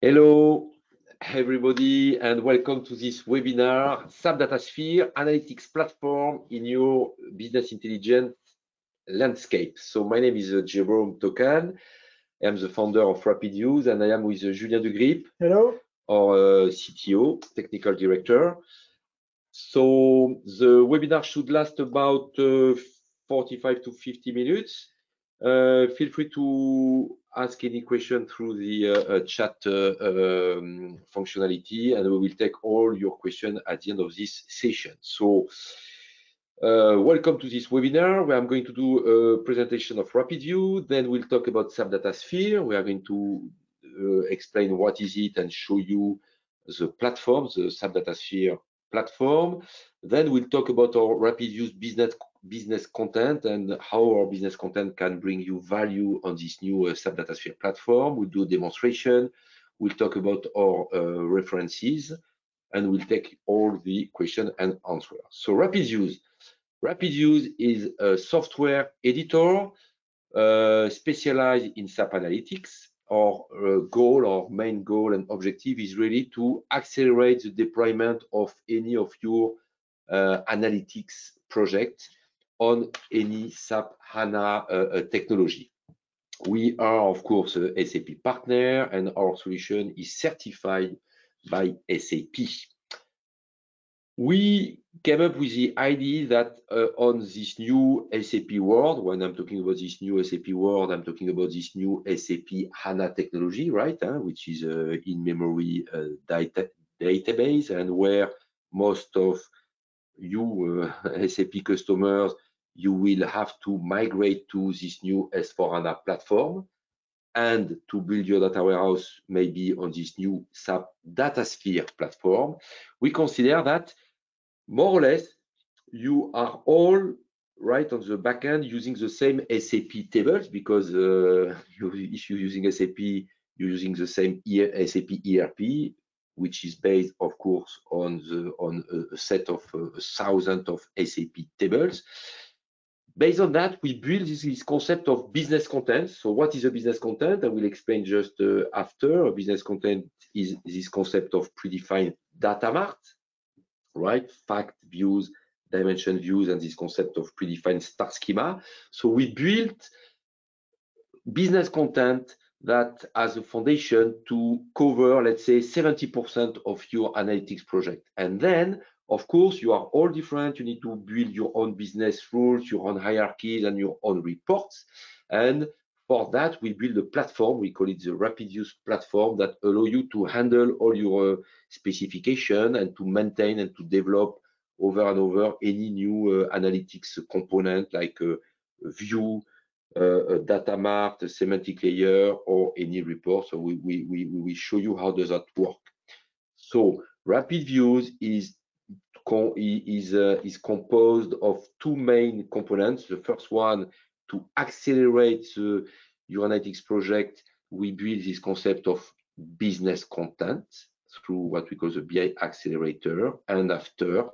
Hello, everybody, and welcome to this webinar, SAP DataSphere Analytics Platform in your business intelligence landscape. So my name is Jérôme Tocan. I am the founder of RapidViews, and I am with Julien Degrip. Hello. Our CTO, Technical Director. So the webinar should last about 45 to 50 minutes. Feel free to ask any question through the chat functionality, and we will take all your questions at the end of this session. So welcome to this webinar, where I'm going to do a presentation of RapidView. Then we'll talk about SAP DataSphere. We are going to explain what is it and show you the platform, the SAP DataSphere platform. Then we'll talk about our RapidViews business content and how our business content can bring you value on this new SAP DataSphere platform. We'll do a demonstration. We'll talk about our references, and we'll take all the question and answer. So RapidViews. RapidViews is a software editor specialized in SAP Analytics. Our main goal and objective is really to accelerate the deployment of any of your analytics project on any SAP HANA technology. We are, of course, a SAP partner, and our solution is certified by SAP. We came up with the idea that on this new SAP world, when I'm talking about this new SAP world, I'm talking about this new SAP HANA technology, right? Which is in-memory database, and where most of you SAP customers, you will have to migrate to this new S/4HANA platform and to build your data warehouse maybe on this new SAP DataSphere platform. We consider that more or less you are all right on the back end using the same SAP tables, because if you're using SAP, you're using the same SAP ERP, which is based, of course, on a set of thousands of SAP tables. Based on that, we build this concept of business content. So what is a business content? I will explain just after. A business content is this concept of predefined data mart, right? Fact views, dimension views, and this concept of predefined star schema. So we built business content that has a foundation to cover, let's say, 70% of your analytics project. And then, of course, you are all different. You need to build your own business rules, your own hierarchies, and your own reports. And for that, we build a platform. We call it the RapidViews platform, that allow you to handle all your specification and to maintain and to develop over and over any new analytics component, like a view, a data mart, a semantic layer, or any report. So we show you how does that work. So RapidViews is composed of two main components. The first one, to accelerate your analytics project, we build this concept of business content through what we call the BI Accelerator. And after,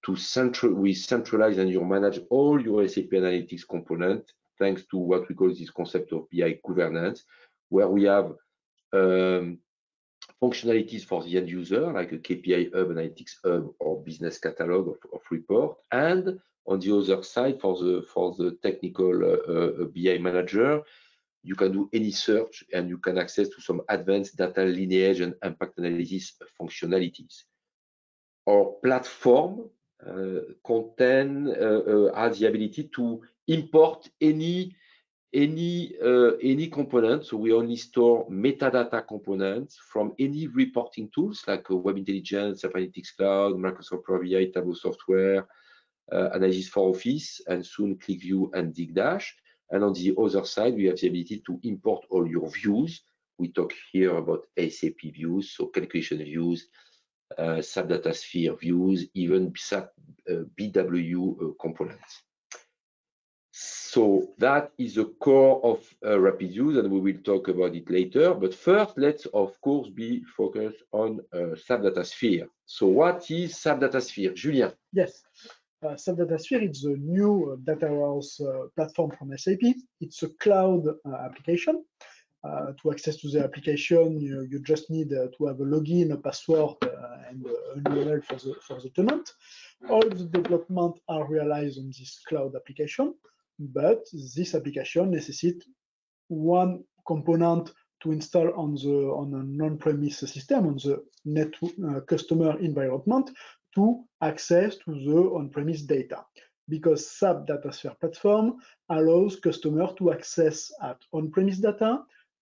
we centralize and you manage all your SAP Analytics component, thanks to what we call this concept of BI governance, where we have functionalities for the end user, like a KPI Hub, Analytics Hub, or business catalog of report. And on the other side, for the technical BI manager, you can do any search and you can access to some advanced data lineage and impact analysis functionalities. Our platform has the ability to import any component. So we only store metadata components from any reporting tools, like Web Intelligence, SAP Analytics Cloud, Microsoft Power BI, Tableau software, Analysis for Office, and soon ClickView and DigDash. And on the other side, we have the ability to import all your views. We talk here about SAP views, so calculation views, SAP DataSphere views, even SAP BW components. So that is the core of RapidViews, and we will talk about it later. But first, let's of course be focused on SAP DataSphere. So what is SAP DataSphere, Julien? Yes, SAP DataSphere is a new data warehouse platform from SAP. It's a cloud application. to access to the application, you just need to have a login, a password, and an URL for the tenant. All the development are realized on this cloud application, but this application necessitates one component to install on an on-premise system, on the customer environment, to access to the on-premise data. Because SAP DataSphere platform allows customers to access at on-premise data,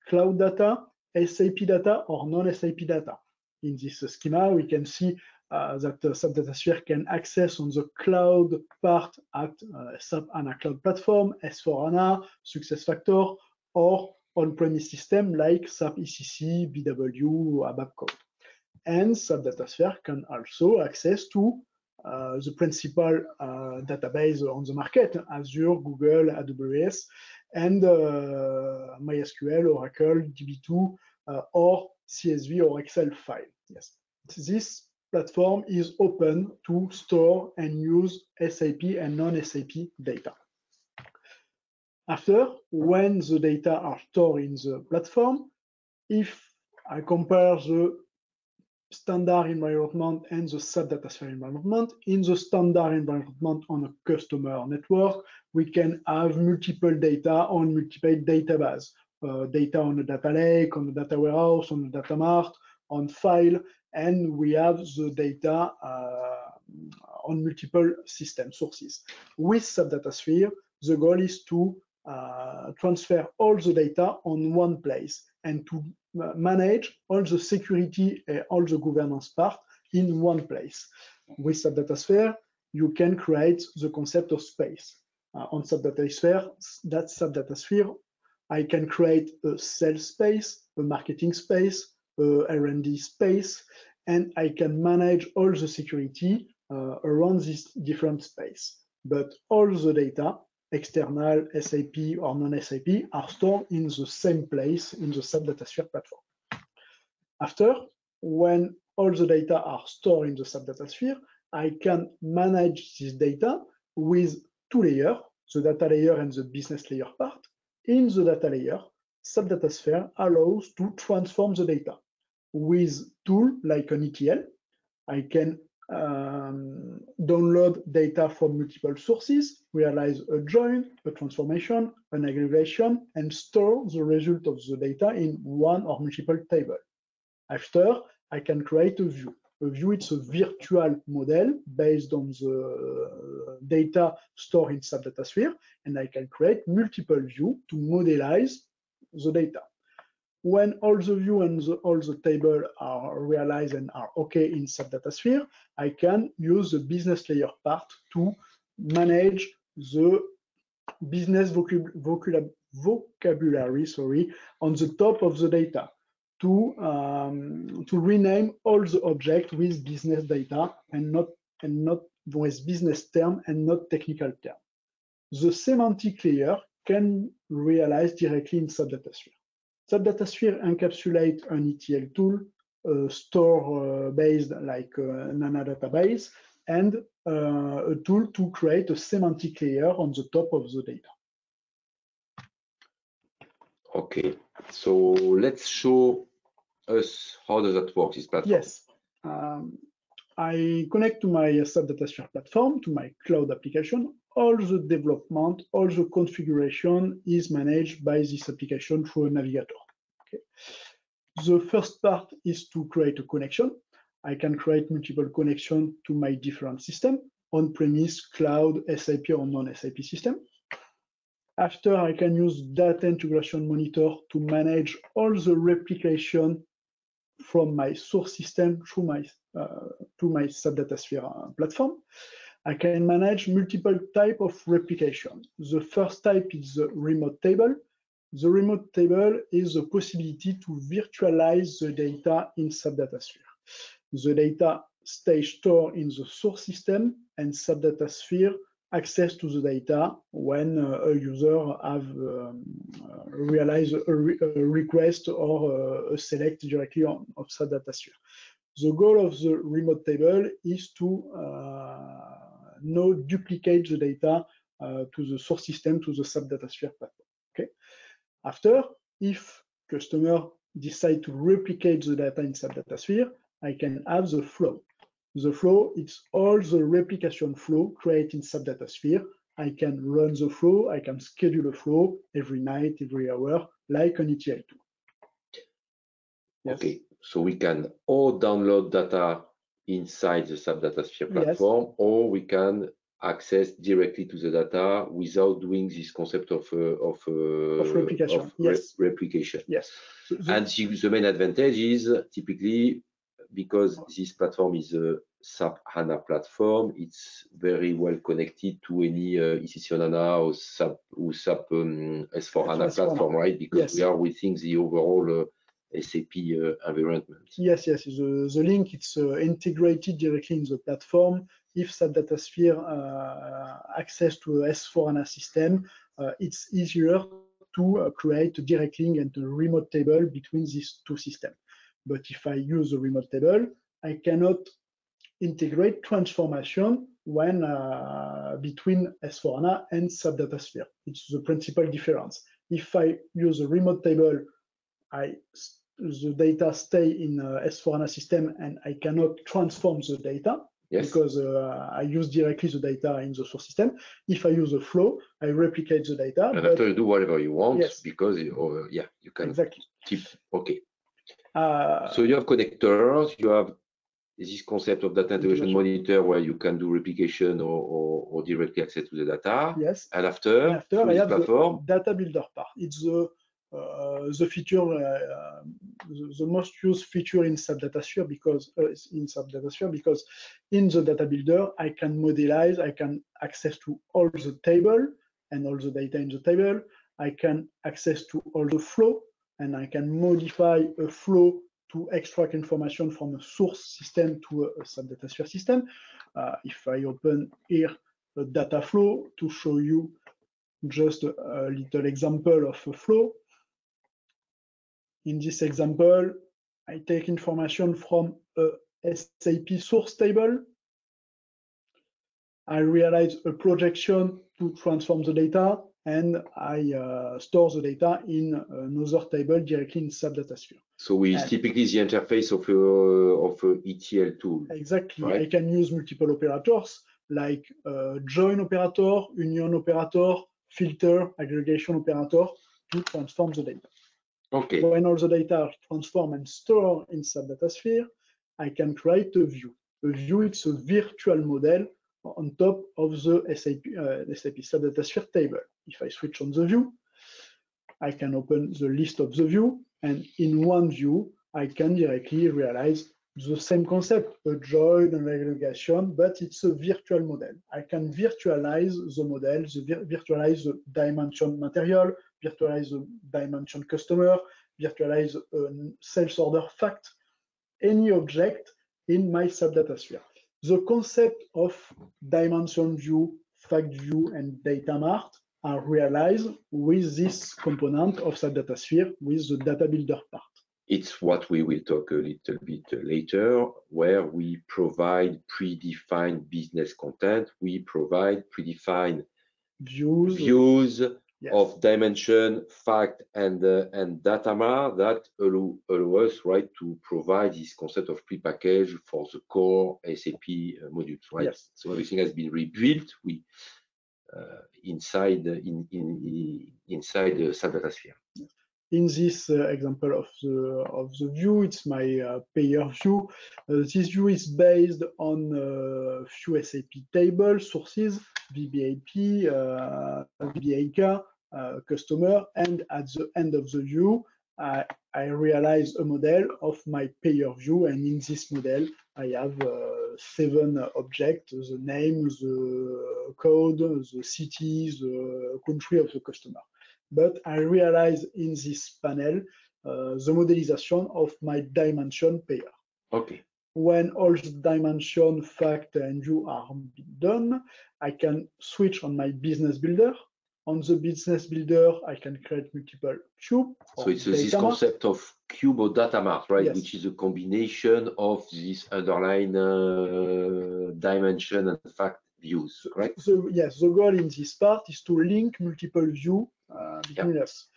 cloud data, SAP data, or non-SAP data. In this schema, we can see that SAP DataSphere can access on the cloud part at SAP HANA Cloud Platform, S4HANA, SuccessFactors, or on-premise system like SAP ECC, BW, ABAP Code. And SAP DataSphere can also access to the principal database on the market, Azure, Google, AWS, and MySQL, Oracle, DB2, or CSV or Excel file. Yes, this platform is open to store and use SAP and non-SAP data. After, when the data are stored in the platform, if I compare the standard environment and the SAP DataSphere environment, in the standard environment on a customer network, we can have multiple data on multiple databases, data on a data lake, on a data warehouse, on a data mart, on file, and we have the data on multiple system sources. With SAP DataSphere, the goal is to transfer all the data on one place and to manage all the security and all the governance part in one place. With SAP DataSphere, you can create the concept of space. On SAP DataSphere, I can create a sales space, a marketing space, a R&D space, and I can manage all the security around this different space. But all the data, external, SAP or non-SAP, are stored in the same place in the SAP DataSphere platform. After, when all the data are stored in the SAP DataSphere, I can manage this data with two layers, the data layer and the business layer part. In the data layer, SAP DataSphere allows to transform the data. With tools like an ETL, I can download data from multiple sources, realize a join, a transformation, an aggregation, and store the result of the data in one or multiple tables. After, I can create a view. A view is a virtual model based on the data stored in SAP DataSphere, and I can create multiple views to modelize the data. When all the view and all the table are realized and are okay in SAP DataSphere, I can use the business layer part to manage the business vocabulary on the top of the data to rename all the objects with business data and not with business term and not technical term. The semantic layer can realize directly in SAP DataSphere. SAP DataSphere encapsulates an ETL tool, store based like Nana database, and a tool to create a semantic layer on the top of the data. Okay, so let's show us how does that work, this platform. Yes, I connect to my SAP DataSphere platform, to my cloud application. All the development, all the configuration is managed by this application through a navigator. Okay. The first part is to create a connection. I can create multiple connections to my different systems, on-premise, cloud, SAP or non-SAP system. After, I can use Data Integration Monitor to manage all the replication from my source system through my to my SAP DataSphere platform. I can manage multiple types of replication. The first type is the remote table. The remote table is the possibility to virtualize the data in SAP DataSphere. The data stays stored in the source system, and SAP DataSphere access to the data when a user have realized a request or a select directly of SAP DataSphere. The goal of the remote table is to not duplicate the data to the source system, to the SAP DataSphere platform. Okay. After, if customer decide to replicate the data in SAP I can have the flow. The flow, it's all the replication flow created in SAP I can run the flow, I can schedule the flow every night, every hour, like an ETL tool. Yes. Okay, so we can or download data inside the SAP platform, yes, or we can access directly to the data without doing this concept of replication. Yes. Replication. Yes. And the main advantage is typically because this platform is a SAP HANA platform, it's very well connected to any ECC on HANA or SAP S4 HANA platform, right? Because yes, we are within the overall SAP environment. Yes, yes. The link, it's integrated directly in the platform. If SAP DataSphere access to a S4 HANA system, it's easier to create a direct link and a remote table between these two systems. But if I use a remote table, I cannot integrate transformation when between S4 HANA and SAP DataSphere. It's the principal difference. If I use a remote table, the data stay in S4 HANA system and I cannot transform the data. Yes. Because I use directly the data in the source system. If I use a flow, I replicate the data. And after you do whatever you want, yes, because yeah, you can exactly keep. Okay. So you have connectors, you have this concept of data integration monitor where you can do replication or directly access to the data. Yes. And after I have platform, the data builder part. It's the feature, the most used feature in SAP DataSphere because in the data builder I can modelize, I can access to all the table and all the data in the table. I can access to all the flow and I can modify a flow to extract information from a source system to a SAP DataSphere system. If I open here the data flow to show you just a little example of a flow. In this example, I take information from a SAP source table. I realize a projection to transform the data, and I store the data in another table directly in SAP DataSphere. So it's typically the interface of a ETL tool. Exactly. Right? I can use multiple operators like join operator, union operator, filter, aggregation operator to transform the data. Okay. When all the data are transformed and stored in SAP DataSphere, I can create a view. A view is a virtual model on top of the SAP DataSphere table. If I switch on the view, I can open the list of the view, and in one view, I can directly realize the same concept, a join and aggregation, but it's a virtual model. I can virtualize the model, virtualize the dimension material, virtualize the dimension customer, virtualize a sales order fact, any object in my SAP DataSphere. The concept of dimension view, fact view, and data mart are realized with this component of SAP DataSphere with the data builder part. It's what we will talk a little bit later, where we provide predefined business content. We provide predefined views yes, of dimension, fact, and data mart that allow us, right, to provide this concept of prepackage for the core SAP modules, right? Yes. So everything has been rebuilt. We inside the SAP DataSphere. Yes. In this example of the view, it's my payer view. This view is based on a few SAP table sources, VBAP, VBAK, customer, and at the end of the view, I realize a model of my payer view, and in this model, I have 7 objects: the name, the code, the city, the country of the customer. But I realize in this panel the modelization of my dimension payer. Okay. When all the dimension, fact, and view are done, I can switch on my business builder. On the business builder, I can create multiple cubes. So it's this concept of cube or data mart, right? Yes. Which is a combination of this underlying dimension and fact views, correct? So yes, the goal in this part is to link multiple views between us.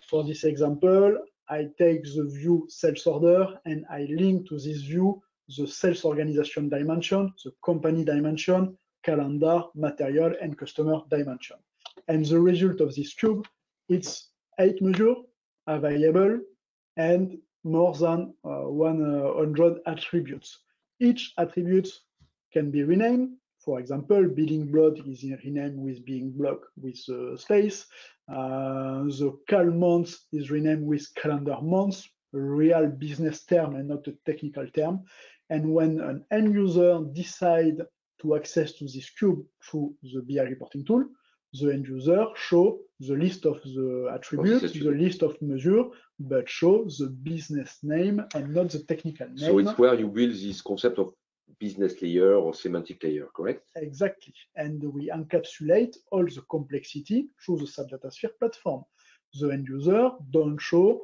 For this example, I take the view sales order and I link to this view the sales organization dimension, the company dimension, calendar, material, and customer dimension. And the result of this cube, it's 8 measures, a variable, and more than 100 attributes. Each attribute can be renamed. For example, building block is renamed with building block with space. The cal month is renamed with calendar month, a real business term and not a technical term. And when an end user decides to access to this cube through the BI reporting tool, the end user show the list of the attributes, the list of measures, but show the business name and not the technical name. So it's where you build this concept of business layer or semantic layer, correct? Exactly. And we encapsulate all the complexity through the SAP DataSphere platform. The end user don't show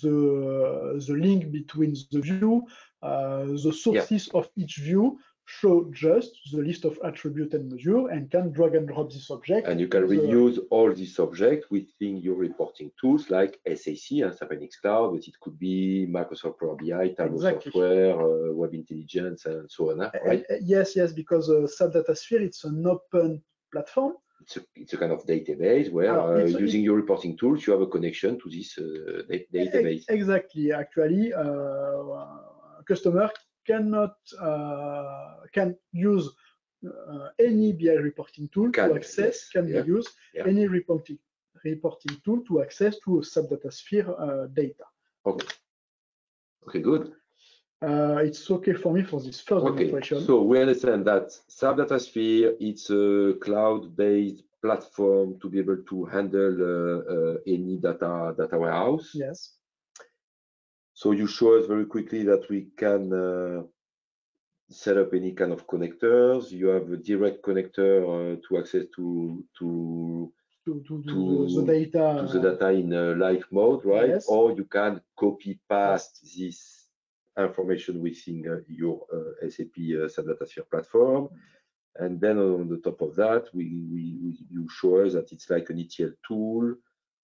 the link between the view, the sources of each view, show just the list of attribute and measure and can drag and drop this object. And you can reuse all these objects within your reporting tools like SAC and SAP NX Cloud, but it could be Microsoft Power BI, Tableau software, Web Intelligence, and so on. Right? Yes, because SAP DataSphere, it's an open platform. It's a kind of database where using your reporting tools, you have a connection to this database. Exactly. Actually, customer can use any BI reporting tool to access, use any reporting tool to access to SAP DataSphere data. Okay, good. It's okay for me for this first demonstration. So we understand that SAP DataSphere, it's a cloud-based platform to be able to handle any data warehouse. Yes. So you show us very quickly that we can set up any kind of connectors. You have a direct connector to access to the data in live mode, right? Yes. Or you can copy paste this information within your SAP SAP DataSphere platform. And then on the top of that, you show us that it's like an ETL tool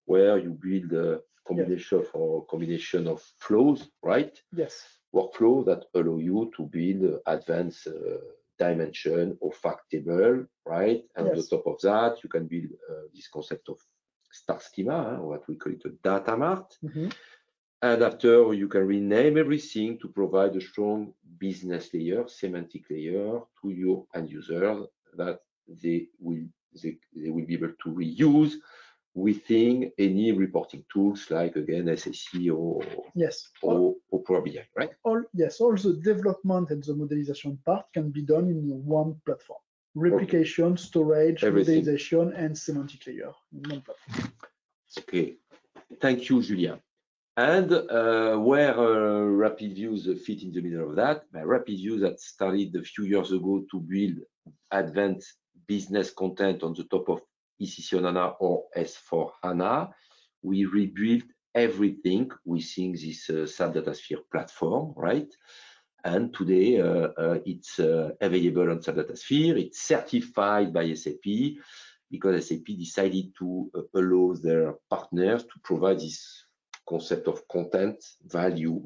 where you build a combination of flows, right? Yes. Workflow that allow you to build advanced dimension or fact table, right? And on the top of that, you can build this concept of star schema, what we call it a data mart. And after, you can rename everything to provide a strong business layer, semantic layer to your end users that they will be able to reuse within any reporting tools like, again, SAC or Power BI, right? All the development and the modelization part can be done in one platform. Replication, storage, modelization, and semantic layer in one platform. Okay, thank you, Julien. And where Rapid Views fit in the middle of that, Rapid Views that started a few years ago to build advanced business content on the top of ECC on HANA or S/4HANA, we rebuilt everything within this SAP DataSphere platform, right? And today it's available on SAP DataSphere. It's certified by SAP because SAP decided to allow their partners to provide this concept of content value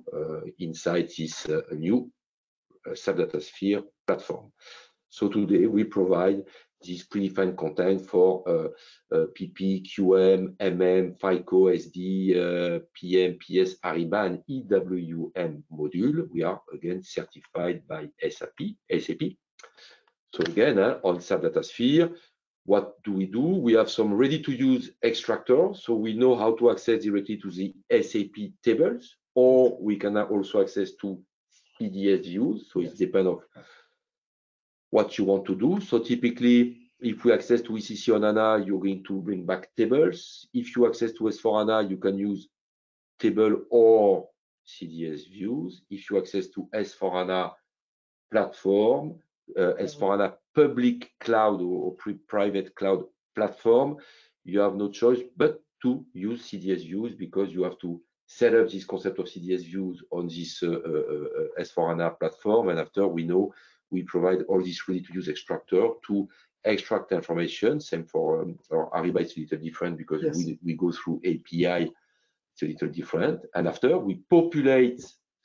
inside this new SAP DataSphere platform. So today we provide this predefined content for PP, QM, MM, FICO, SD, PM, PS, Ariba, and EWM module. We are again certified by SAP. So again, on SAP DataSphere, what do? We have some ready-to-use extractors, so we know how to access directly to the SAP tables, or we can also access to CDS views. So it depends on what you want to do. So typically, if we access to ECC on HANA, you're going to bring back tables. If you access to S/4HANA, you can use table or CDS views. If you access to S/4HANA platform, S/4HANA public cloud or private cloud platform, you have no choice but to use CDS views because you have to set up this concept of CDS views on this S/4HANA platform. And after, we provide all this ready-to-use extractor to extract information. Same for Ariba, it's a little different because we go through API It's a little different. And after, we populate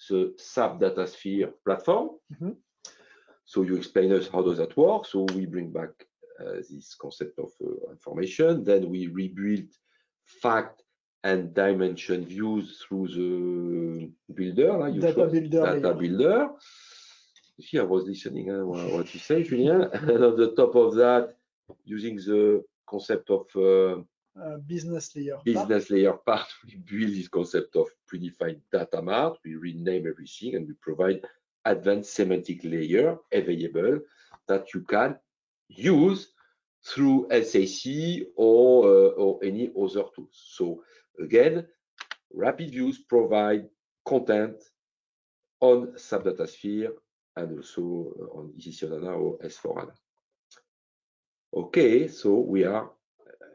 the SAP DataSphere platform. So you explain us how does that work. So we bring back this concept of information. Then we rebuild fact and dimension views through the builder. Data builder. You see, I was listening what you say, Julien. And on the top of that, using the concept of business layer part, we build this concept of predefined data mart. We rename everything and we provide advanced semantic layer available that you can use through SAC or any other tools. So again, RapidViews provide content on SAP DataSphere and also on ECC HANA or S4HANA. Okay, so we are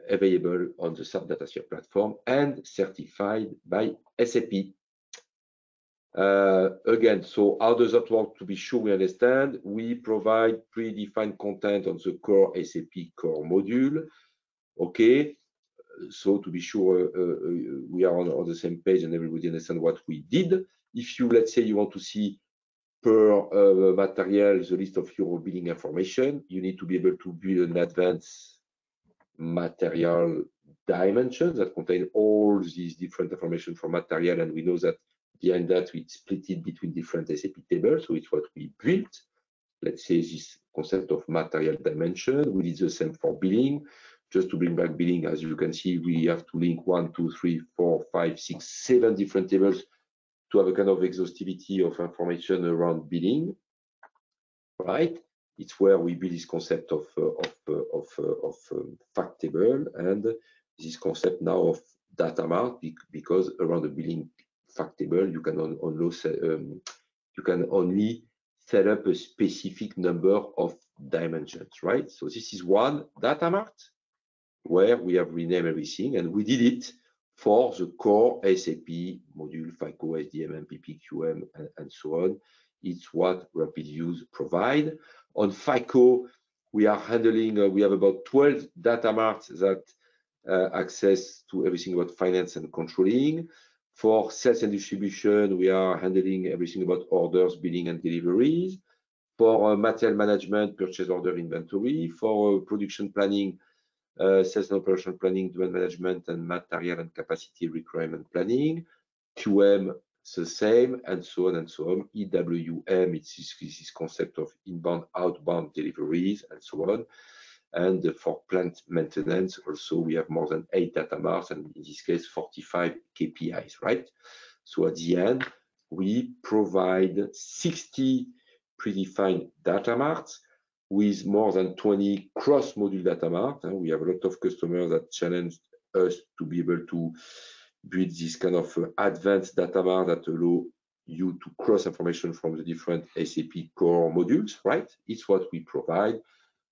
available on the SAP DataSphere platform and certified by SAP. Again, so how does that work? To be sure we understand, we provide predefined content on the core SAP core module. Okay, so to be sure we are on the same page and everybody understand what we did. If you, let's say, you want to see per material the list of your billing information, you need to be able to build an advanced material dimension that contain all these different information for material, and we know that behind that we split it between different SAP tables. So it's what we built. Let's say this concept of material dimension. We did the same for billing. Just to bring back billing, as you can see, we have to link 1, 2, 3, 4, 5, 6, 7 different tables to have a kind of exhaustivity of information around billing, right? It's where we build this concept of fact table and this concept now of data mart, because around the billing fact table you can only set up a specific number of dimensions, right? So this is one data mart where we have renamed everything, and we did it for the core SAP module, FICO, SDM, MPP, QM, and so on. It's what RapidViews provide. On FICO, we are handling, we have about 12 data marts that access to everything about finance and controlling. For sales and distribution, we are handling everything about orders, billing, and deliveries. For material management, purchase order inventory. For production planning, sales and operational planning, demand management, and material and capacity requirement planning. QM, the same, and so on and so on. EWM, it's this concept of inbound, outbound deliveries, and so on. And for plant maintenance, also we have more than 8 data marts, and in this case 45 KPIs, right? So at the end, we provide 60 predefined data marts with more than 20 cross-module data marts. We have a lot of customers that challenged us to be able to build this kind of advanced data mart that allow you to cross information from the different SAP core modules, right? It's what we provide.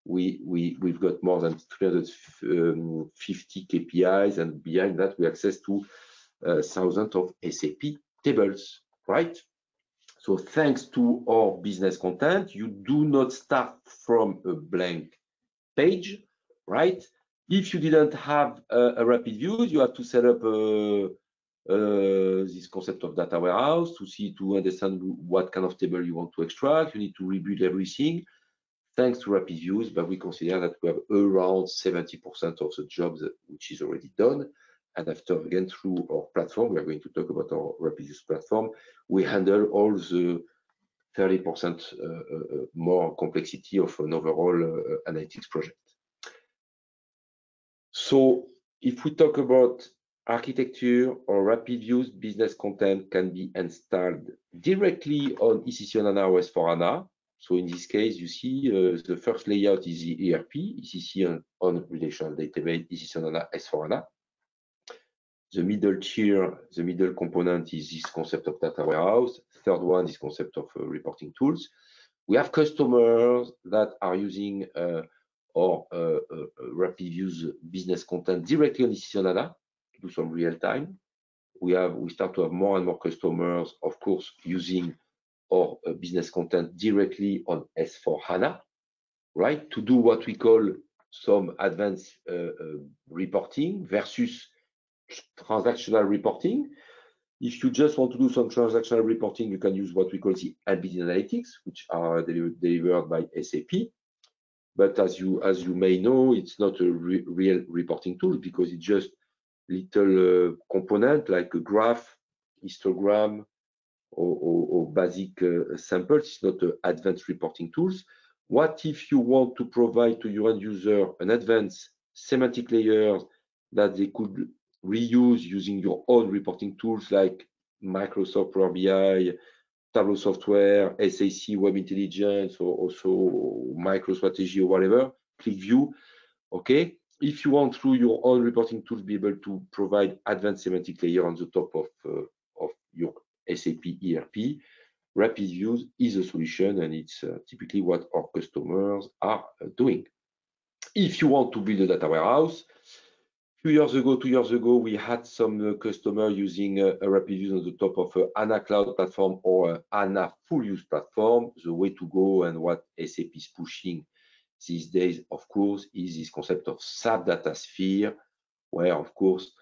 We've got more than 350 KPIs, and behind that we access to thousands of SAP tables, right? So thanks to our business content, you do not start from a blank page, right? If you didn't have a RapidViews, you have to set up this concept of data warehouse to understand what kind of table you want to extract. You need to rebuild everything. Thanks to RapidViews, but we consider that we have around 70% of the jobs which is already done. And after, again, through our platform, we are going to talk about our RapidViews platform. We handle all the 30% more complexity of an overall analytics project. So if we talk about architecture or RapidViews, business content can be installed directly on ECC HANA or S4HANA. So in this case, you see the first layout is the ERP, ECC on relational database, ECC HANA, S4HANA. The middle tier, the middle component is this concept of data warehouse. Third one is concept of reporting tools. We have customers that are using our RapidViews business content directly on ECC HANA to do some real time. We start to have more and more customers, of course, using our business content directly on S4HANA, right? To do what we call some advanced reporting versus transactional reporting. If you just want to do some transactional reporting, you can use what we call the embedded analytics, which are delivered by SAP. But as you may know, it's not a real reporting tool because it's just little component like a graph, histogram, or basic samples. It's not advanced reporting tools. What if you want to provide to your end user an advanced semantic layer that they could reuse using your own reporting tools like Microsoft Power BI, Tableau software, SAC Web Intelligence, or also MicroStrategy or whatever, ClickView. Okay. If you want through your own reporting tools be able to provide advanced semantic layer on the top of your SAP ERP, RapidViews is a solution, and it's typically what our customers are doing. If you want to build a data warehouse, 2 years ago, we had some customer using a RapidViews on the top of a HANA Cloud platform or a HANA full use platform. The way to go and what SAP is pushing these days, of course, is this concept of SAP Datasphere, where, of course,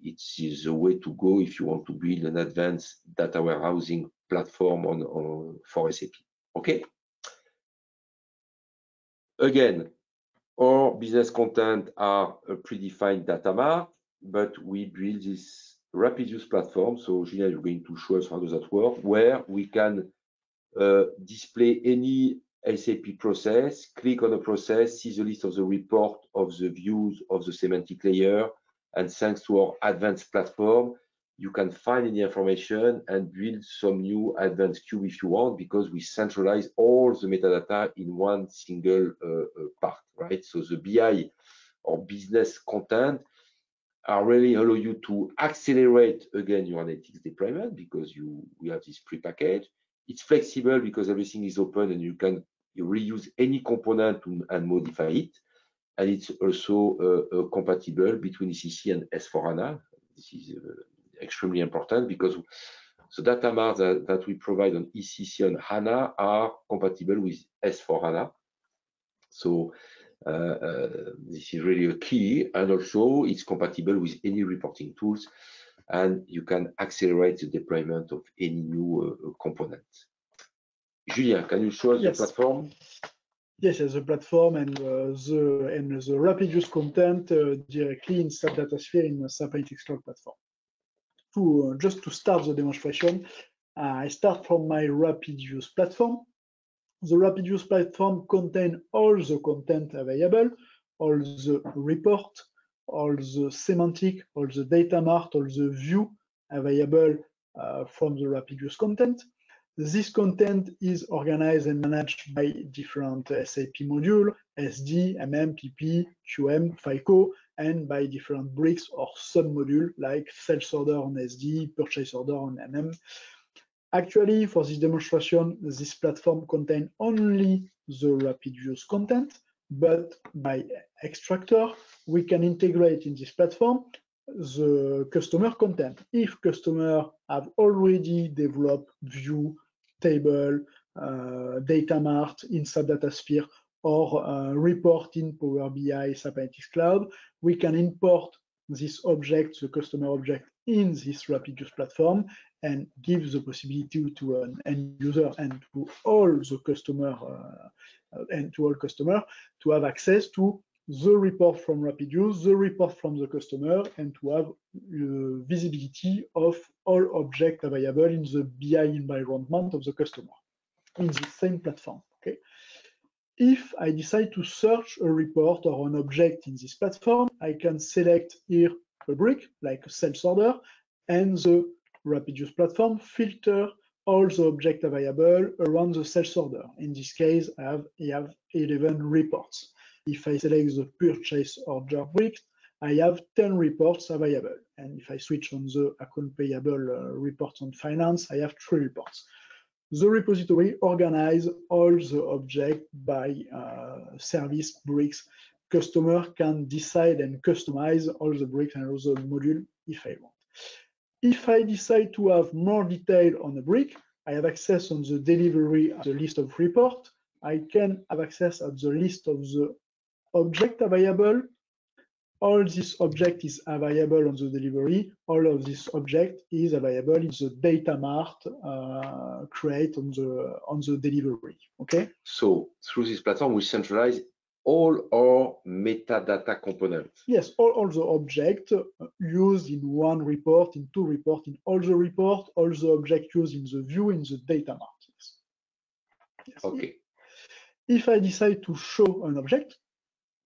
it's the way to go if you want to build an advanced data warehousing platform for SAP. Okay. Again, our business content are a predefined data mart, but we build this RapidViews platform. So Julien is going to show us how does that work, where we can display any SAP process, click on a process, see the list of the report of the views of the semantic layer, and thanks to our advanced platform, you can find any information and build some new advanced cube if you want, because we centralize all the metadata in one single part, right? So the BI or business content are really allow you to accelerate again your analytics deployment because we have this prepackaged. It's flexible because everything is open and you can reuse any component and modify it. And it's also compatible between ECC and S4HANA. This is extremely important because the data mart that we provide on ECC and HANA are compatible with S4HANA. So this is really a key, and also it's compatible with any reporting tools, and you can accelerate the deployment of any new component. Julien, can you show us the platform? Yes, the platform and the RapidViews content directly in SAP Datasphere in the SAP Analytics Cloud platform. Just to start the demonstration, I start from my RapidViews platform. The RapidViews platform contains all the content available, all the report, all the semantic, all the data mart, all the view available from the RapidViews content. This content is organized and managed by different SAP modules, SD, MM, PP, QM, FICO, and by different bricks or sub-modules like sales order on SD, purchase order on MM. Actually, for this demonstration, this platform contains only the RapidViews content, but by extractor, we can integrate in this platform the customer content. If customers have already developed view, table, data mart in SAP Datasphere, or report in Power BI, SAP Analytics Cloud, we can import this object, the customer object, in this RapidViews platform and give the possibility to an end user and to all the customer to have access to the report from RapidViews, the report from the customer, and to have visibility of all objects available in the BI environment of the customer in the same platform. Okay. If I decide to search a report or an object in this platform, I can select here a brick like a sales order, and the RapidViews platform filter all the objects available around the sales order. In this case, I have 11 reports. If I select the purchase order brick, I have 10 reports available. And if I switch on the account payable reports on finance, I have 3 reports. The repository organizes all the objects by service bricks. Customer can decide and customize all the bricks and all the modules if I want. If I decide to have more detail on a brick, I have access on the delivery at the list of report. I can have access at the list of the object available all this object is available on the delivery. All of this object is available in the data mart create on the delivery. Okay. So through this platform, we centralize all our metadata components. Yes, all the objects used in one report, in two reports, in all the reports, all the objects used in the view in the data mart. Yes. Okay. If I decide to show an object,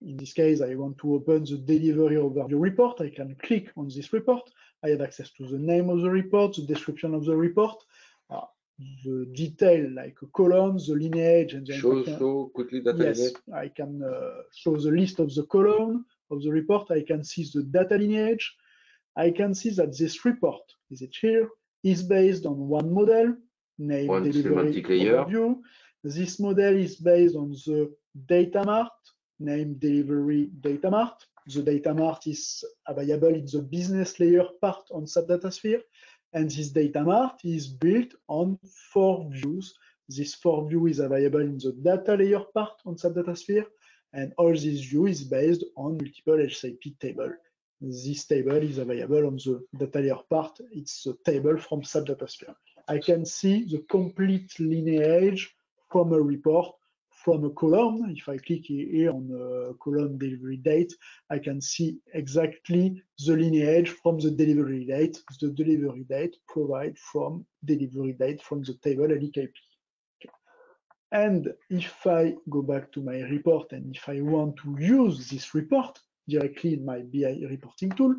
in this case, I want to open the delivery overview report. I can click on this report. I have access to the name of the report, the description of the report, the detail like a column, the lineage, and the show quickly data lineage. I can show the list of the column of the report. I can see the data lineage. I can see that this report, is it here, is based on one model named one delivery overview. This model is based on the data mart named delivery data mart. The data mart is available in the business layer part on SAP DataSphere, and this data mart is built on 4 views. This 4 view is available in the data layer part on SAP DataSphere, and all this view is based on multiple SAP table. This table is available on the data layer part. It's a table from SAP DataSphere. I can see the complete lineage from a report, from a column. If I click here on the column delivery date, I can see exactly the lineage from the delivery date. The delivery date provided from delivery date from the table LEKP. Okay. And if I go back to my report and if I want to use this report directly in my BI reporting tool,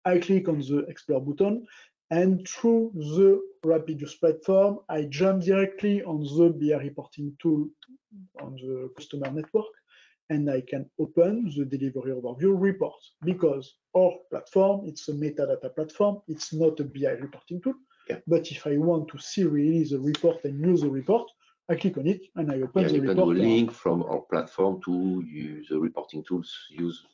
I click on the Explore button, and through the RapidViews platform, I jump directly on the BI reporting tool on the customer network, and I can open the delivery overview report. Because our platform, it's a metadata platform, it's not a BI reporting tool. Yeah. But if I want to see really the report and use the report, I click on it and I open the report. You can do a link from our platform to use the reporting tools used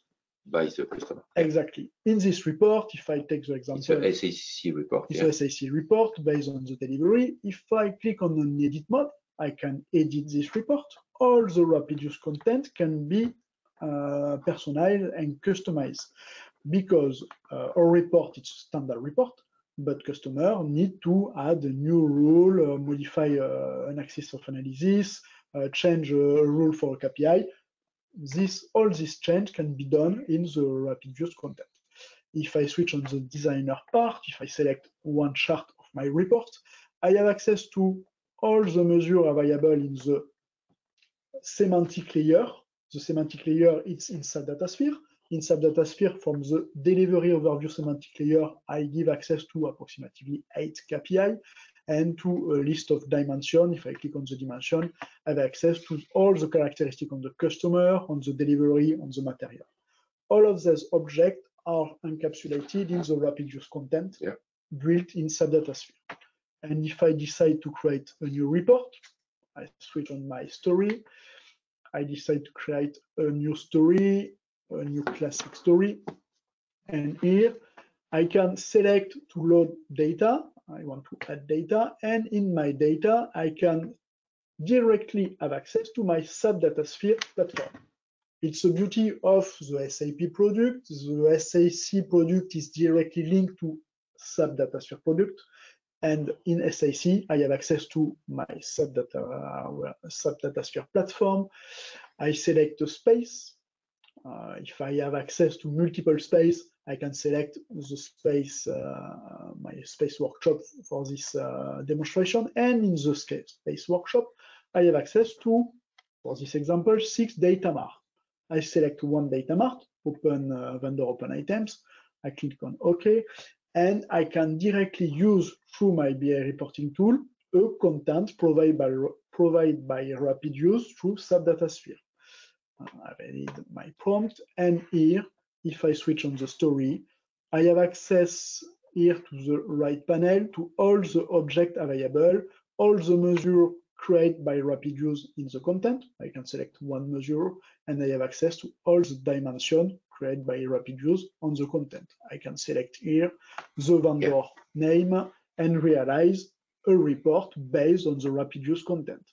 by the customer. Exactly. In this report, if I take the example, it's a SAC report. It's a SAC report based on the delivery. If I click on an edit mode, I can edit this report. All the RapidViews content can be personalized and customized, because our report is a standard report, but customer need to add a new rule, modify an axis of analysis, change a rule for a KPI. All this change can be done in the RapidViews content. If I switch on the designer part, if I select one chart of my report, I have access to all the measures available in the semantic layer. The semantic layer is in SAP DataSphere. In SAP DataSphere, from the delivery overview semantic layer, I give access to approximately 8 KPI and to a list of dimensions. If I click on the dimension, I have access to all the characteristics on the customer, on the delivery, on the material. All of those objects are encapsulated in the RapidViews content built in SAP DataSphere. And if I decide to create a new report, I switch on my story. I decide to create a new story, a new classic story. And here I can select to load data. I want to add data. And in my data, I can directly have access to my SAP DataSphere platform. It's the beauty of the SAP product. The SAC product is directly linked to SAP DataSphere product. And in SAC, I have access to my SAP DataSphere platform. I select a space. If I have access to multiple space, I can select the space, my space workshop for this demonstration. And in the space workshop, I have access to, for this example, 6 data mart. I select one data mart, open vendor open items. I click on OK, and I can directly use through my BI reporting tool a content provided by RapidViews through SAP DataSphere. I've added my prompt, and here, if I switch on the story, I have access here to the right panel to all the objects available, all the measures created by RapidViews in the content. I can select one measure, and I have access to all the dimensions created by RapidViews on the content. I can select here the vendor name and realize a report based on the RapidViews content.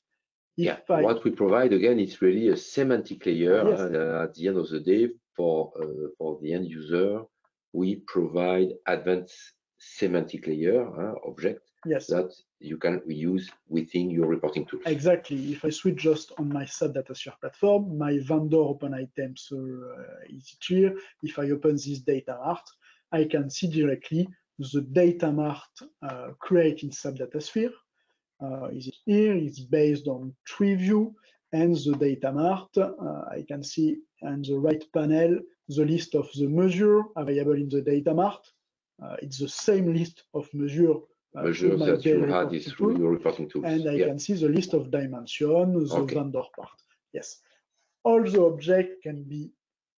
What we provide again, it's really a semantic layer. Yes. At the end of the day, for the end user, we provide advanced semantic layer object that you can reuse within your reporting tools. Exactly. If I switch just on my SAP DataSphere platform, my vendor open items is here. If I open this data mart, I can see directly the data mart created in SAP DataSphere. Is it here? It's based on tree view, and the data mart. I can see on the right panel the list of the measure available in the data mart. It's the same list of measures that you had is through your reporting tools. And I can see the list of dimensions, the vendor part. Yes. All the objects can be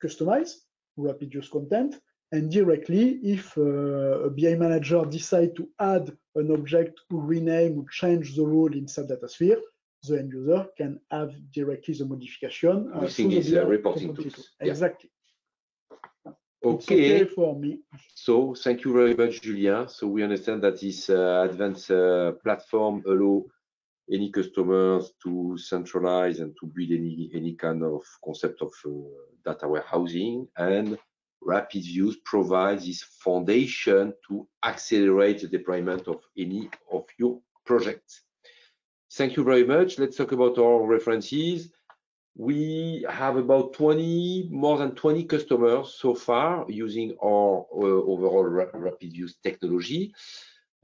customized, rapid use content, and directly, if a BI manager decides to add an object to rename or change the rule in SAP DataSphere, the end user can have directly the modification. Using his reporting tools. Exactly. Okay. For me. So thank you very much, Julien. So we understand that this advanced platform allow any customers to centralize and to build any kind of concept of data warehousing, and RapidViews provides this foundation to accelerate the deployment of any of your projects. Thank you very much. Let's talk about our references. We have about more than 20 customers so far using our overall RapidViews technology.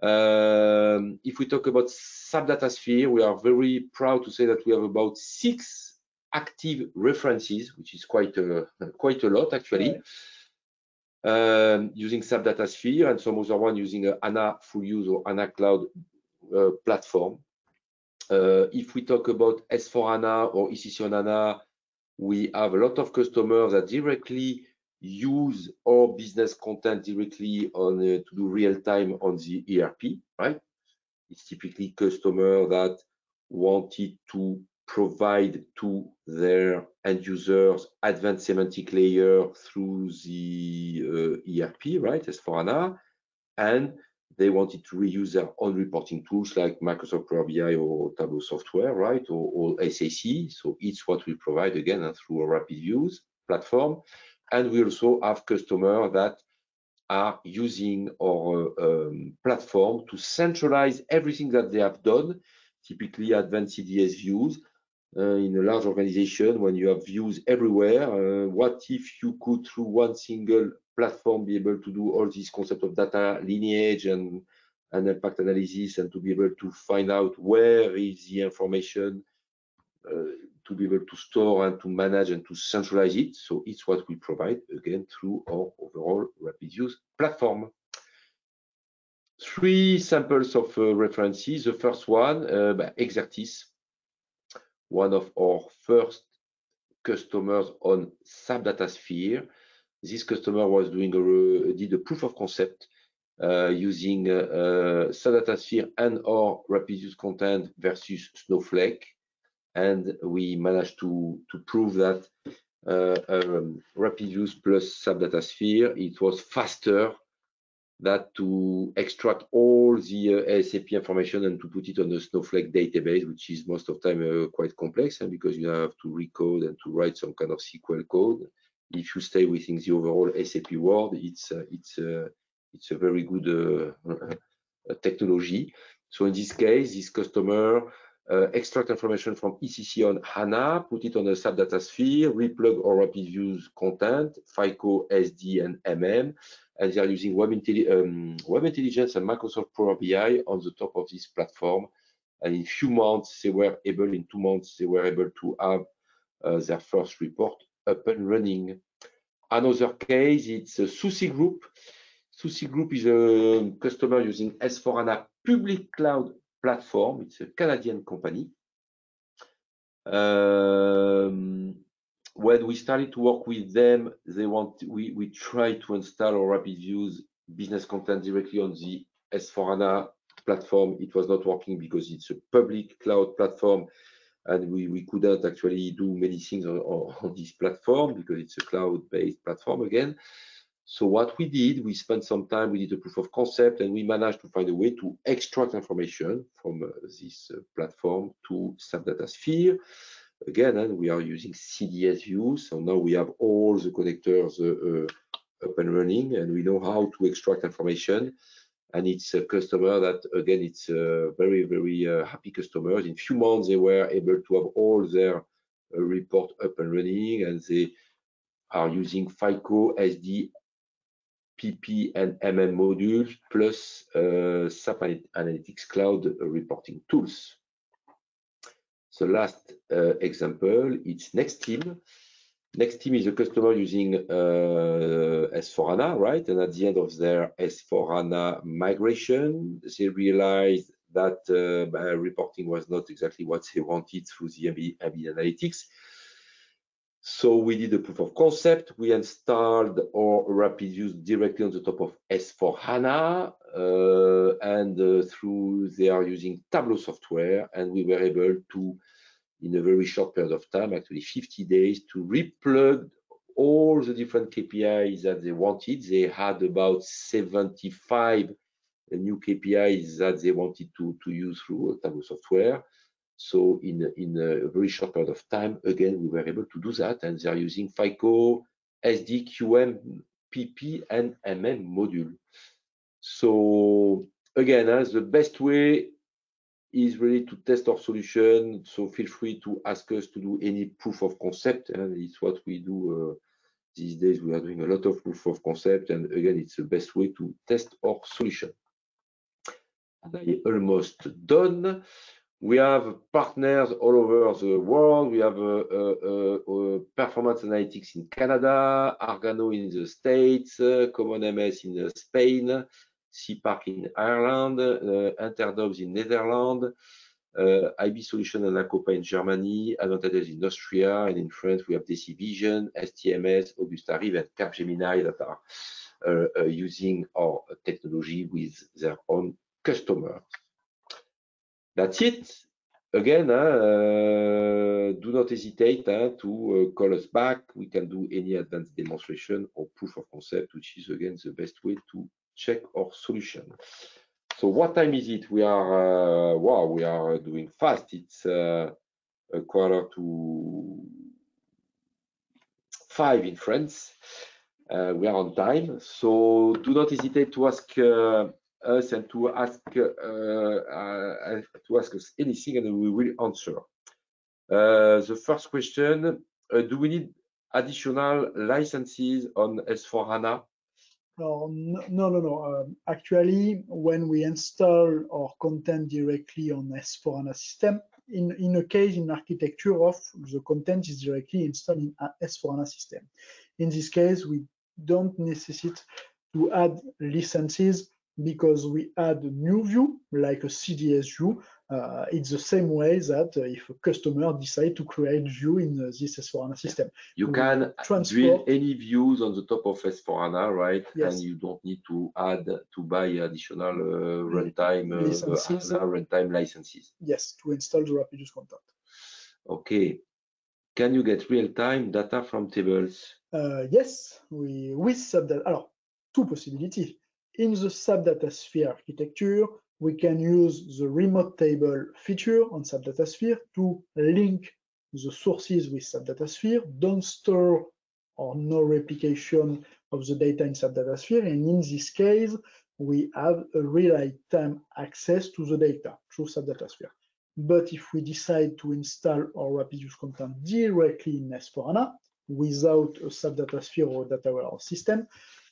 If we talk about SAP DataSphere, we are very proud to say that we have about 6 active references, which is quite a lot actually, using SAP DataSphere, and some other one using a HANA full use or HANA Cloud platform. If we talk about S4HANA or ECC on HANA, we have a lot of customers that directly use our business content directly on to do real time on the ERP, right? It's typically customer that wanted to provide to their end users advanced semantic layer through the ERP, right? S4HANA, and they wanted to reuse their own reporting tools like Microsoft Power BI or Tableau software, right? Or SAC. So it's what we provide again through a RapidViews platform. And we also have customers that are using our platform to centralize everything that they have done, typically advanced CDS views. In a large organization, when you have views everywhere, what if you could, through one single platform, be able to do all these concepts of data lineage and impact analysis, and to be able to find out where is the information, to be able to store and to manage and to centralize it. So it's what we provide again through our overall RapidViews platform. 3 samples of references. The first one, Exertis, one of our first customers on SAP DataSphere. This customer was did a proof of concept using SAP DataSphere and our RapidViews content versus Snowflake, and we managed to prove that RapidViews plus SAP DataSphere, it was faster than to extract all the SAP information and to put it on the Snowflake database, which is most of the time quite complex, and because you have to recode and to write some kind of SQL code. If you stay within the overall SAP world, it's a very good technology. So in this case, this customer extract information from ECC on HANA, put it on a SAP DataSphere, replug our RapidViews content, FICO, SD, and MM, and they are using Web Intelligence and Microsoft Power BI on the top of this platform. And in few months, in 2 months, they were able to have their first report up and running. Another case, it's a Susi Group. Susi Group is a customer using S4HANA public cloud platform. It's a Canadian company. When we started to work with them, we tried to install our RapidViews business content directly on the S4HANA platform. It was not working because it's a public cloud platform, and we couldn't actually do many things on this platform because it's a cloud-based platform again. So what we did, we spent some time, we did a proof of concept, and we managed to find a way to extract information from this platform to SAP DataSphere. Again, and we are using CDS view. So now we have all the connectors up and running, and we know how to extract information. And it's a customer that, again, it's a very, very happy customers. In few months, they were able to have all their report up and running, and they are using FICO, SD, PP, and MM modules, plus SAP Analytics Cloud reporting tools. The last example, it's Nexteam. Nexteam is a customer using S4HANA, right? And at the end of their S4HANA migration, they realized that reporting was not exactly what they wanted through the Embedded Analytics. So we did a proof of concept. We installed our RapidViews directly on the top of S4HANA, and through they are using Tableau software, and we were able to, in a very short period of time, actually 50 days, to replug all the different KPIs that they wanted. They had about 75 new KPIs that they wanted to use through Tableau software. So in a very short period of time, again, we were able to do that, and they are using FICO, SD, QM, PP, and MM module. So again, the best way is really to test our solution. So feel free to ask us to do any proof of concept, and it's what we do these days. We are doing a lot of proof of concept, and again, it's the best way to test our solution. And I'm almost done. We have partners all over the world. We have Performance Analytics in Canada, Argano in the States, Common MS in Spain, CPARC in Ireland, Interdobs in Netherlands, IB Solution and Acopa in Germany, Advantages in Austria, and in France we have Decivision, STMS, Augusta Rive, and Capgemini that are using our technology with their own customers. That's it. Again, do not hesitate to call us back. We can do any advanced demonstration or proof of concept, which is again the best way to check our solution. So what time is it? We are wow, we are doing fast. It's a 4:45 in France. We are on time, so do not hesitate to ask us and to ask us anything, and we will answer. The first question: do we need additional licenses on S4HANA? No. Actually, when we install our content directly on S4HANA system, in a case in architecture of the content is directly installed in S4HANA system. In this case, we don't necessitate to add licenses because we add a new view like a CDS view. It's the same way that if a customer decides to create view in this S4HANA system. You can build any views on the top of S4HANA, right? Yes. And you don't need to buy additional runtime licenses. Yes, to install the RapidViews content. Okay. Can you get real-time data from tables? Yes, with SAP Data. Alors, two possibilities. In the SAP DataSphere architecture, we can use the remote table feature on SAP DataSphere to link the sources with SAP DataSphere, don't store or no replication of the data in SAP DataSphere, and in this case, we have a real-time access to the data through SAP DataSphere. But if we decide to install our RapidViews content directly in S4HANA without a SAP DataSphere or data warehouse system,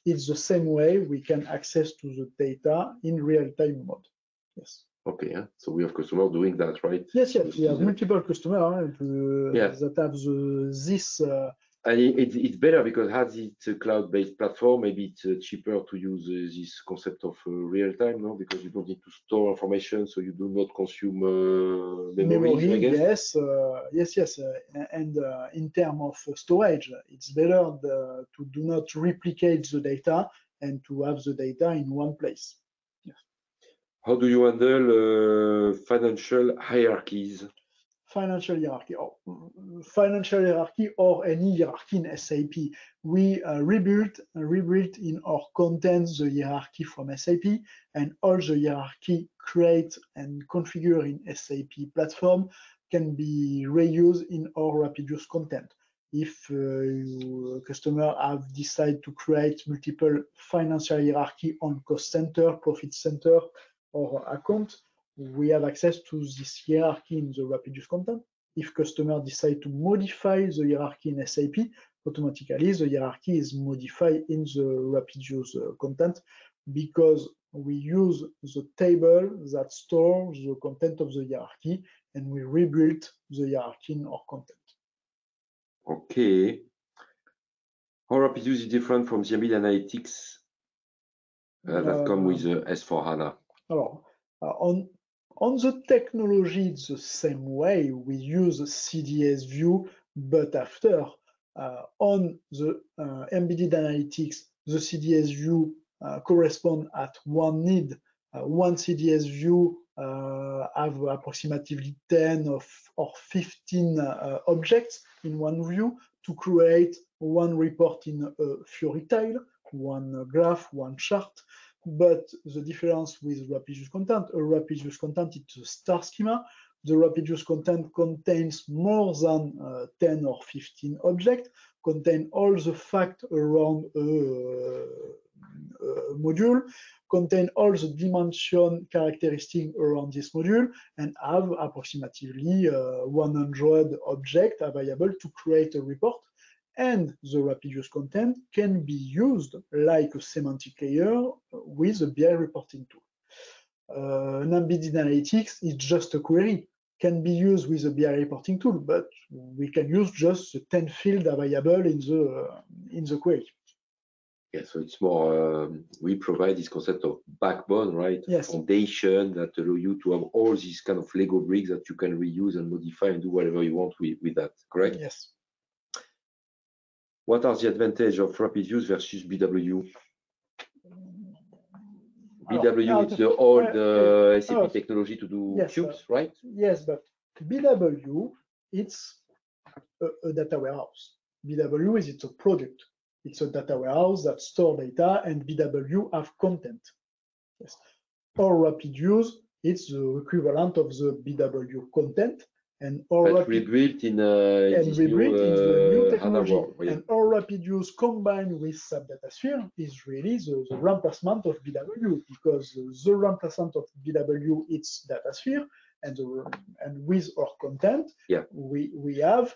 it's the same way we can access to the data in real-time mode. Yes. Okay, so we have customers doing that, right? Yes, we have multiple customers that have this. And it's better because as it's a cloud-based platform, maybe it's cheaper to use this concept of real-time, no? Because you don't need to store information, so you do not consume memory, I guess. Yes. And in terms of storage, it's better to do not replicate the data and to have the data in one place. How do you handle financial hierarchies? financial hierarchy or any hierarchy in SAP. We rebuilt in our contents the hierarchy from SAP, and all the hierarchy create and configure in SAP platform can be reused in our RapidViews content. If customer have decided to create multiple financial hierarchy on cost center, profit center, or account, we have access to this hierarchy in the RapidViews content. If customer decide to modify the hierarchy in SAP, automatically the hierarchy is modified in the RapidViews content, because we use the table that stores the content of the hierarchy, and we rebuilt the hierarchy in our content. Okay. How RapidViews is different from the Embedded Analytics that come with S4HANA? On the technology, it's the same way. We use CDS view, but after on the Embedded Analytics, the CDS view correspond at one need. One CDS view have approximately 10 or 15 objects in one view to create one report in a Fiori tile, one graph, one chart. But the difference with RapidViews content, a RapidViews content, it's a star schema. The RapidViews content contains more than 10 or 15 objects, contain all the facts around a module, contain all the dimension characteristics around this module, and have approximately 100 objects available to create a report. And the RapidViews content can be used like a semantic layer with a BI reporting tool. An Embedded Analytics is just a query, can be used with a BI reporting tool, but we can use just the 10 fields available in the query. Yeah, so it's more, we provide this concept of backbone, right? Yes. Foundation that allow you to have all these kind of Lego bricks that you can reuse and modify and do whatever you want with that, correct? Yes. What are the advantages of RapidViews versus BW? BW is the old SAP technology to do cubes, right? Yes, but BW, it's a data warehouse. BW it's a product. It's a data warehouse that store data, and BW have content. Yes. Or RapidViews, it's the equivalent of the BW content, and or rebuilt in this new technology. World, yeah. And our RapidViews combined with SAP DataSphere is really the remplacement of BW, because the replacement of BW it's DataSphere, and with our content, yeah, we have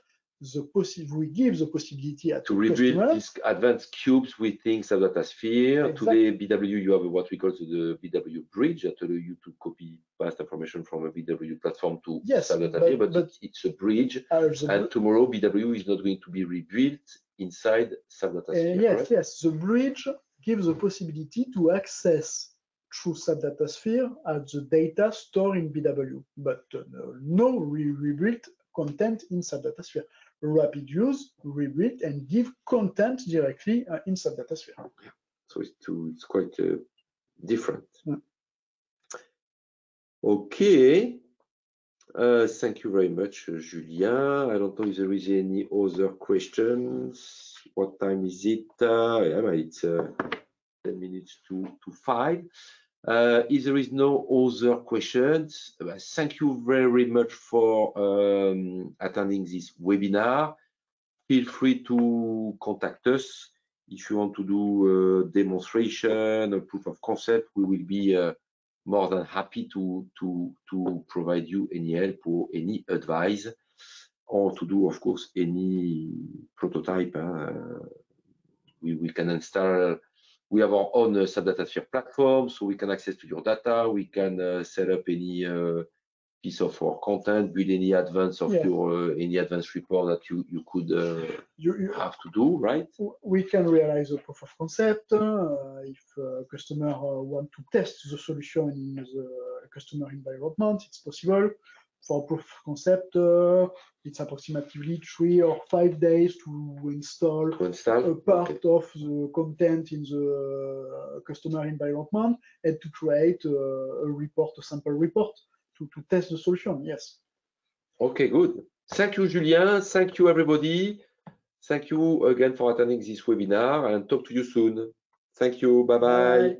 we give the possibility to rebuild these advanced cubes with things of DataSphere. Exactly. Today, BW, you have what we call the BW bridge that allow you to copy past information from a BW platform to SAP DataSphere, but it's a bridge. And tomorrow, BW is not going to be rebuilt inside SAP DataSphere. Yes, yes. The bridge gives the possibility to access through SAP DataSphere at the data stored in BW, but no rebuilt content in SAP DataSphere. RapidViews rebuild and give content directly in SAP DataSphere. Yeah. So it's quite different. Yeah. Okay. Thank you very much, Julien. I don't know if there is any other questions. What time is it? Yeah, it's 10 minutes to 5. If there is no other questions, thank you very much for attending this webinar. Feel free to contact us if you want to do a demonstration, a proof of concept. We will be more than happy to provide you any help or any advice, or to do, of course, any prototype. We can install. We have our own SAP DataSphere platform, so we can access to your data. We can set up any piece of our content, build any advance of your any advanced report that you could have to do, right? We can realize a proof of concept if customer want to test the solution in the customer environment. It's possible. For proof of concept, it's approximately 3 or 5 days to install a part of the content in the customer environment, and to create a report, a sample report to test the solution. Yes. Okay, good. Thank you, Julien. Thank you, everybody. Thank you again for attending this webinar and talk to you soon. Thank you. Bye-bye. Bye.